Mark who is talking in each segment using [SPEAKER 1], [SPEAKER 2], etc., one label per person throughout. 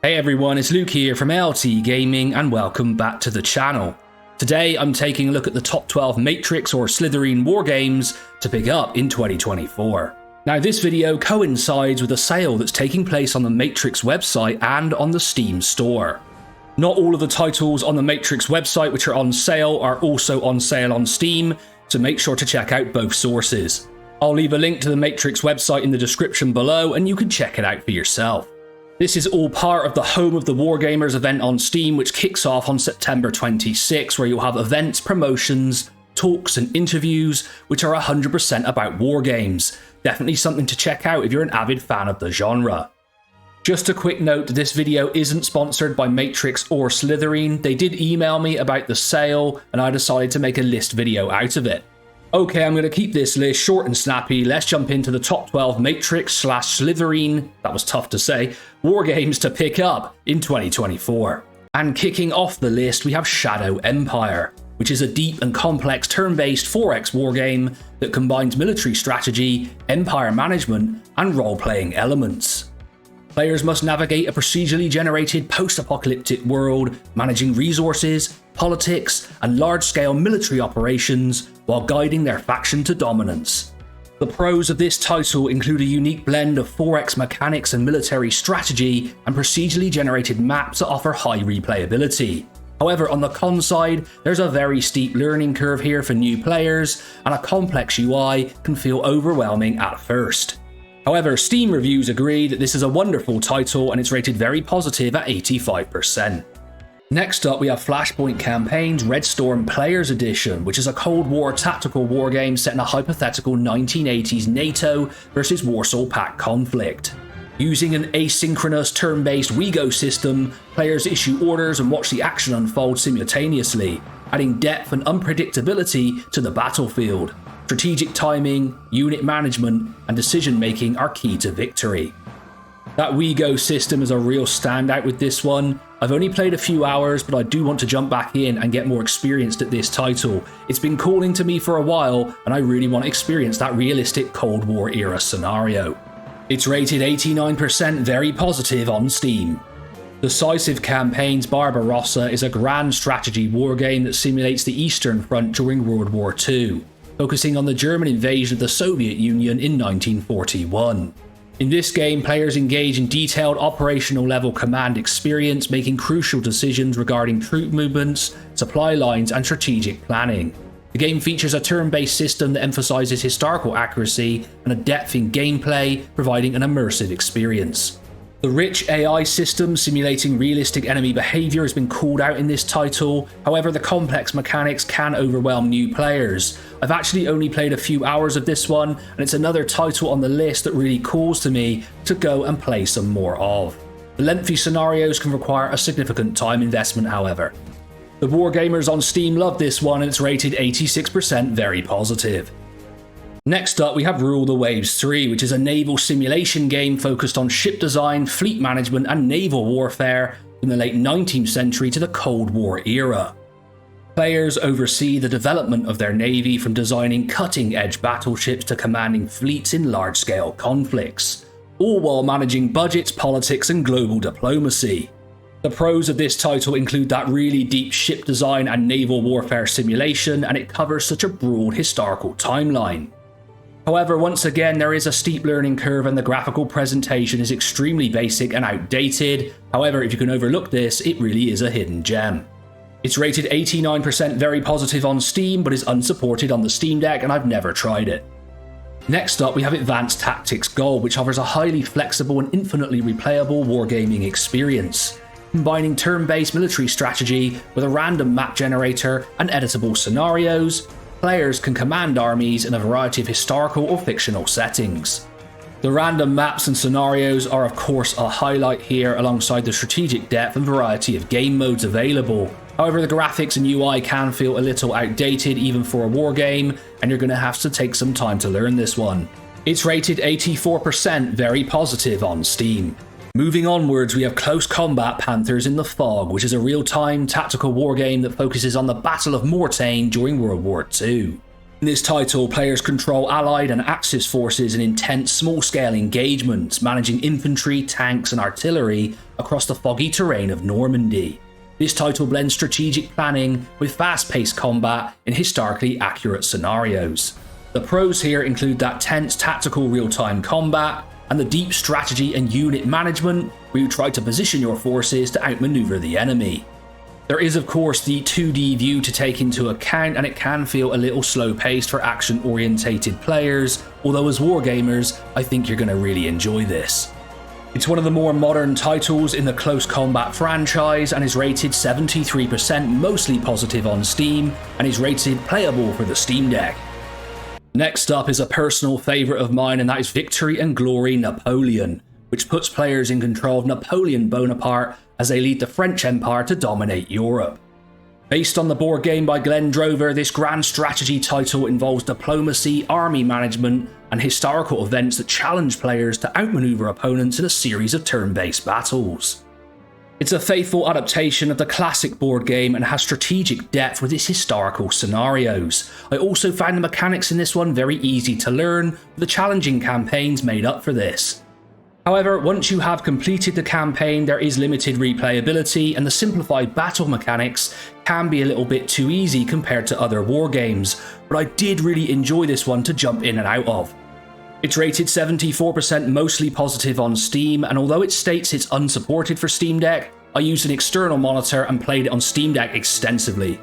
[SPEAKER 1] Hey everyone, it's Luke here from LT Gaming and welcome back to the channel. Today I'm taking a look at the top 12 Matrix or Slitherine Wargames to pick up in 2024. Now this video coincides with a sale that's taking place on the Matrix website and on the Steam store. Not all of the titles on the Matrix website which are on sale are also on sale on Steam, so make sure to check out both sources. I'll leave a link to the Matrix website in the description below and you can check it out for yourself. This is all part of the Home of the Wargamers event on Steam, which kicks off on September 26, where you'll have events, promotions, talks and interviews, which are 100% about wargames. Definitely something to check out if you're an avid fan of the genre. Just a quick note, this video isn't sponsored by Matrix or Slitherine. They did email me about the sale, and I decided to make a list video out of it. Okay, I'm going to keep this list short and snappy. Let's jump into the top 12 Matrix/Slitherine, that was tough to say, wargames to pick up in 2024. And kicking off the list, we have Shadow Empire, which is a deep and complex turn-based 4X wargame that combines military strategy, empire management, and role-playing elements. Players must navigate a procedurally generated post-apocalyptic world, managing resources, politics, and large-scale military operations while guiding their faction to dominance. The pros of this title include a unique blend of 4X mechanics and military strategy, and procedurally generated maps that offer high replayability. However, on the con side, there's a very steep learning curve here for new players, and a complex UI can feel overwhelming at first. However, Steam reviews agree that this is a wonderful title and it's rated very positive at 85%. Next up, we have Flashpoint Campaign's Red Storm Players Edition, which is a Cold War tactical wargame set in a hypothetical 1980s NATO versus Warsaw Pact conflict. Using an asynchronous turn-based WeGo system, players issue orders and watch the action unfold simultaneously, adding depth and unpredictability to the battlefield. Strategic timing, unit management, and decision-making are key to victory. That WeGo system is a real standout with this one. I've only played a few hours, but I do want to jump back in and get more experienced at this title. It's been calling to me for a while, and I really want to experience that realistic Cold War era scenario. It's rated 89% very positive on Steam. Decisive Campaign's Barbarossa is a grand strategy wargame that simulates the Eastern Front during World War II, focusing on the German invasion of the Soviet Union in 1941. In this game, players engage in detailed operational level command experience, making crucial decisions regarding troop movements, supply lines, and strategic planning. The game features a turn-based system that emphasizes historical accuracy and a depth in gameplay, providing an immersive experience. The rich AI system simulating realistic enemy behavior has been called out in this title. However, the complex mechanics can overwhelm new players. I've actually only played a few hours of this one, and it's another title on the list that really calls to me to go and play some more of. The lengthy scenarios can require a significant time investment, however. The wargamers on Steam love this one, and it's rated 86% very positive. Next up, we have Rule the Waves 3, which is a naval simulation game focused on ship design, fleet management, and naval warfare from the late 19th century to the Cold War era. Players oversee the development of their navy, from designing cutting-edge battleships to commanding fleets in large-scale conflicts, all while managing budgets, politics, and global diplomacy. The pros of this title include that really deep ship design and naval warfare simulation, and it covers such a broad historical timeline. However, once again, there is a steep learning curve and the graphical presentation is extremely basic and outdated. However, if you can overlook this, it really is a hidden gem. It's rated 89% very positive on Steam, but is unsupported on the Steam Deck, and I've never tried it. Next up, we have Advanced Tactics Gold, which offers a highly flexible and infinitely replayable wargaming experience, combining turn-based military strategy with a random map generator and editable scenarios. Players can command armies in a variety of historical or fictional settings. The random maps and scenarios are of course a highlight here, alongside the strategic depth and variety of game modes available. However, the graphics and UI can feel a little outdated even for a wargame, and you're going to have to take some time to learn this one. It's rated 84% very positive on Steam. Moving onwards, we have Close Combat Panthers in the Fog, which is a real-time tactical wargame that focuses on the Battle of Mortain during World War II. In this title, players control Allied and Axis forces in intense small-scale engagements, managing infantry, tanks and artillery across the foggy terrain of Normandy. This title blends strategic planning with fast-paced combat in historically accurate scenarios. The pros here include that tense tactical real-time combat and the deep strategy and unit management where you try to position your forces to outmaneuver the enemy. There is of course the 2D view to take into account, and it can feel a little slow-paced for action-orientated players, although as wargamers I think you're going to really enjoy this. It's one of the more modern titles in the Close Combat franchise and is rated 73% mostly positive on Steam and is rated playable for the Steam Deck. Next up is a personal favourite of mine, and that is Victory and Glory Napoleon, which puts players in control of Napoleon Bonaparte as they lead the French Empire to dominate Europe. Based on the board game by Glenn Drover, this grand strategy title involves diplomacy, army management, and historical events that challenge players to outmaneuver opponents in a series of turn-based battles. It's a faithful adaptation of the classic board game and has strategic depth with its historical scenarios. I also found the mechanics in this one very easy to learn, with the challenging campaigns made up for this. However, once you have completed the campaign, there is limited replayability, and the simplified battle mechanics can be a little bit too easy compared to other war games, but I did really enjoy this one to jump in and out of. It's rated 74% mostly positive on Steam, and although it states it's unsupported for Steam Deck, I used an external monitor and played it on Steam Deck extensively.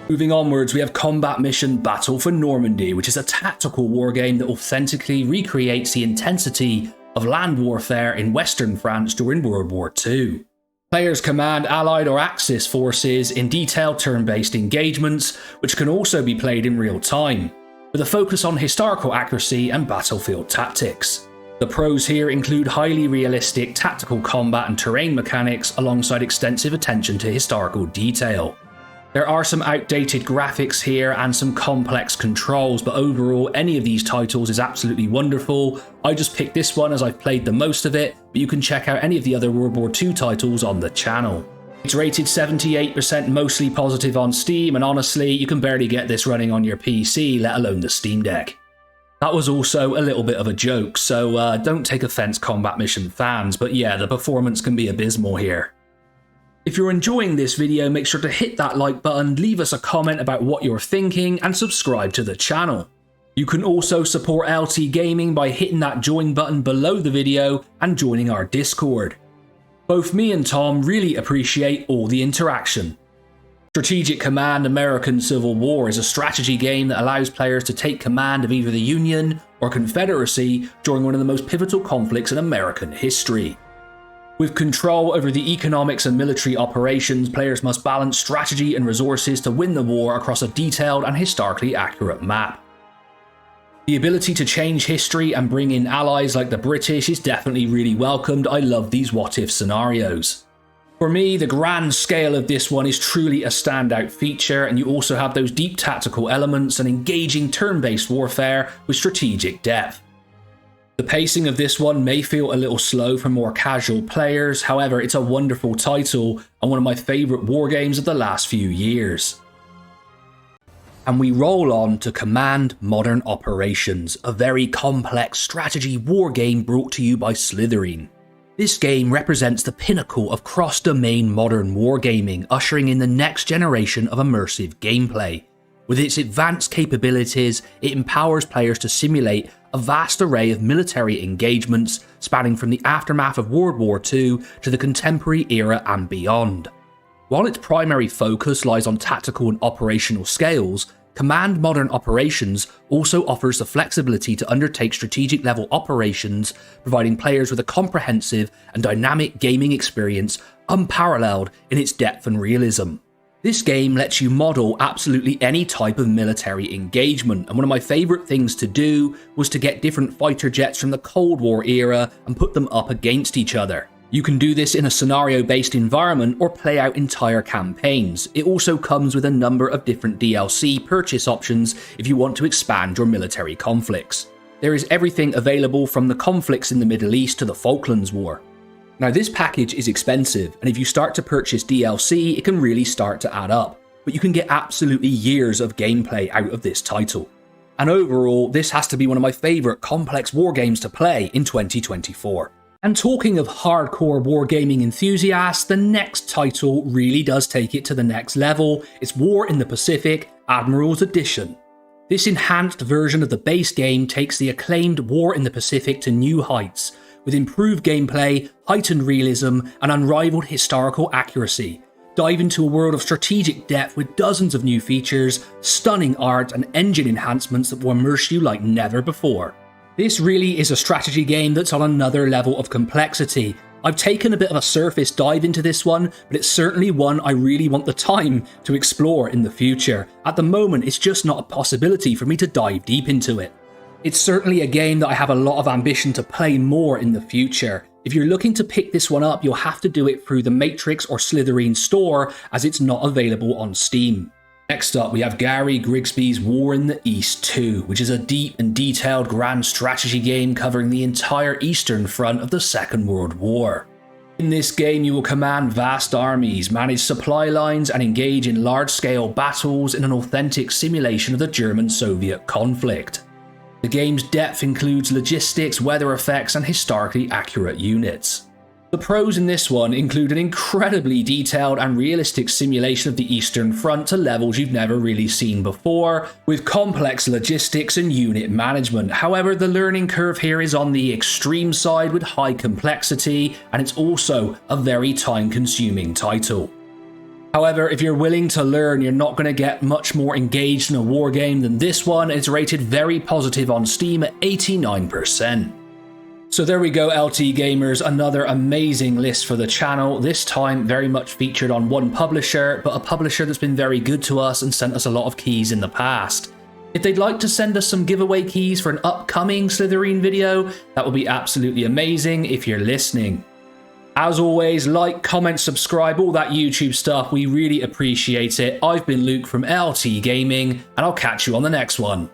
[SPEAKER 1] Moving onwards, we have Combat Mission Battle for Normandy, which is a tactical wargame that authentically recreates the intensity of land warfare in Western France during World War II. Players command Allied or Axis forces in detailed turn-based engagements, which can also be played in real time, with a focus on historical accuracy and battlefield tactics. The pros here include highly realistic tactical combat and terrain mechanics alongside extensive attention to historical detail. There are some outdated graphics here and some complex controls, but overall any of these titles is absolutely wonderful. I just picked this one as I've played the most of it, but you can check out any of the other World War II titles on the channel. It's rated 78% mostly positive on Steam, and honestly, you can barely get this running on your PC, let alone the Steam Deck. That was also a little bit of a joke, so don't take offense, Combat Mission fans, but yeah, the performance can be abysmal here. If you're enjoying this video, make sure to hit that like button, leave us a comment about what you're thinking, and subscribe to the channel. You can also support LT Gaming by hitting that join button below the video and joining our Discord. Both me and Tom really appreciate all the interaction. Strategic Command American Civil War is a strategy game that allows players to take command of either the Union or Confederacy during one of the most pivotal conflicts in American history. With control over the economics and military operations, players must balance strategy and resources to win the war across a detailed and historically accurate map. The ability to change history and bring in allies like the British is definitely really welcomed. I love these what-if scenarios. For me, the grand scale of this one is truly a standout feature, and you also have those deep tactical elements and engaging turn-based warfare with strategic depth. The pacing of this one may feel a little slow for more casual players, however it's a wonderful title and one of my favourite wargames of the last few years. And we roll on to Command Modern Operations, a very complex strategy wargame brought to you by Slitherine. This game represents the pinnacle of cross-domain modern wargaming, ushering in the next generation of immersive gameplay. With its advanced capabilities, it empowers players to simulate a vast array of military engagements spanning from the aftermath of World War II to the contemporary era and beyond. While its primary focus lies on tactical and operational scales, Command Modern Operations also offers the flexibility to undertake strategic level operations, providing players with a comprehensive and dynamic gaming experience unparalleled in its depth and realism. This game lets you model absolutely any type of military engagement, and one of my favourite things to do was to get different fighter jets from the Cold War era and put them up against each other. You can do this in a scenario-based environment or play out entire campaigns. It also comes with a number of different DLC purchase options if you want to expand your military conflicts. There is everything available from the conflicts in the Middle East to the Falklands War. Now this package is expensive, and if you start to purchase DLC, it can really start to add up, but you can get absolutely years of gameplay out of this title. And overall, this has to be one of my favourite complex wargames to play in 2024. And talking of hardcore wargaming enthusiasts, the next title really does take it to the next level. It's War in the Pacific, Admiral's Edition. This enhanced version of the base game takes the acclaimed War in the Pacific to new heights, with improved gameplay, heightened realism, and unrivaled historical accuracy. Dive into a world of strategic depth with dozens of new features, stunning art, and engine enhancements that will immerse you like never before. This really is a strategy game that's on another level of complexity. I've taken a bit of a surface dive into this one, but it's certainly one I really want the time to explore in the future. At the moment, it's just not a possibility for me to dive deep into it. It's certainly a game that I have a lot of ambition to play more in the future. If you're looking to pick this one up, you'll have to do it through the Matrix or Slitherine store, as it's not available on Steam. Next up, we have Gary Grigsby's War in the East 2, which is a deep and detailed grand strategy game covering the entire Eastern Front of the Second World War. In this game, you will command vast armies, manage supply lines, and engage in large-scale battles in an authentic simulation of the German-Soviet conflict. The game's depth includes logistics, weather effects, and historically accurate units. The pros in this one include an incredibly detailed and realistic simulation of the Eastern Front to levels you've never really seen before, with complex logistics and unit management. However, the learning curve here is on the extreme side with high complexity, and it's also a very time-consuming title. However, if you're willing to learn, you're not going to get much more engaged in a war game than this one. It's rated very positive on Steam at 89%. So there we go, LT Gamers, another amazing list for the channel, this time very much featured on one publisher, but a publisher that's been very good to us and sent us a lot of keys in the past. If they'd like to send us some giveaway keys for an upcoming Slitherine video, that would be absolutely amazing if you're listening. As always, like, comment, subscribe, all that YouTube stuff, we really appreciate it. I've been Luke from LT Gaming, and I'll catch you on the next one.